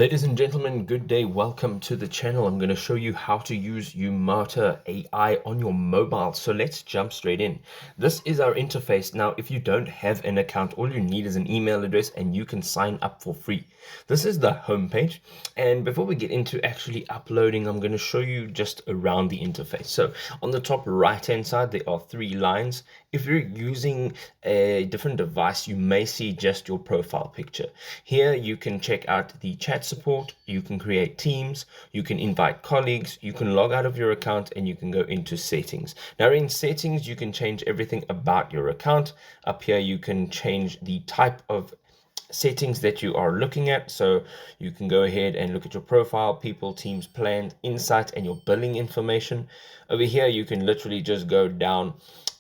Ladies and gentlemen, good day. Welcome to the channel. I'm going to show you how to use Humata AI on your mobile. So let's jump straight in. This is our interface. Now, if you don't have an account, all you need is an email address and you can sign up for free. This is the homepage. And before we get into actually uploading, I'm going to show you just around the interface. So on the top right-hand side, there are three lines. If you're using a different device, you may see just your profile picture. Here you can check out the chat support, you can create teams, you can invite colleagues, you can log out of your account, and you can go into settings. Now in settings, you can change everything about your account. Up here, you can change the type of settings that you are looking at. So you can go ahead and look at your profile, people, teams, plans, insights, and your billing information. Over here, you can literally just go down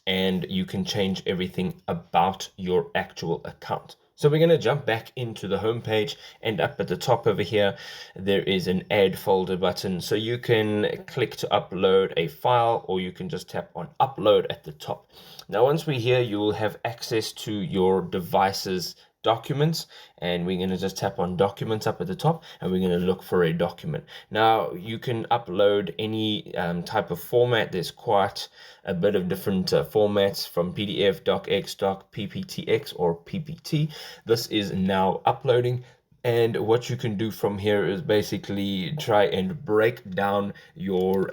and you can change everything about your actual account. So we're going to jump back into the home page, and up at the top over here, there is an add folder button. So you can click to upload a file, or you can just tap on upload at the top. Now, once we're here, you will have access to your device's documents, and we're going to just tap on documents up at the top, and we're going to look for a document. Now you can upload any type of format. There's quite a bit of different formats, from PDF, docx, doc, pptx, or ppt. This is now uploading. And what you can do from here is basically try and break down your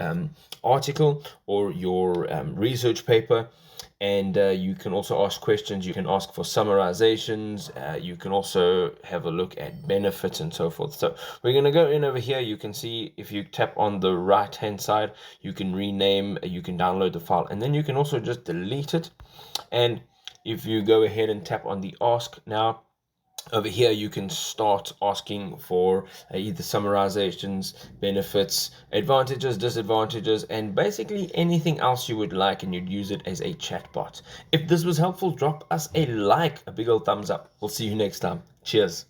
article or your research paper. And you can also ask questions. You can ask for summarizations. You can also have a look at benefits and so forth. So we're going to go in over here. You can see if you tap on the right hand side, you can rename, you can download the file, and then you can also just delete it. And if you go ahead and tap on the ask now, over here you can start asking for either summarizations, benefits, advantages, disadvantages, and basically anything else you would like, and you'd use it as a chatbot. If this was helpful, drop us a like, a big old thumbs up. We'll see you next time. Cheers.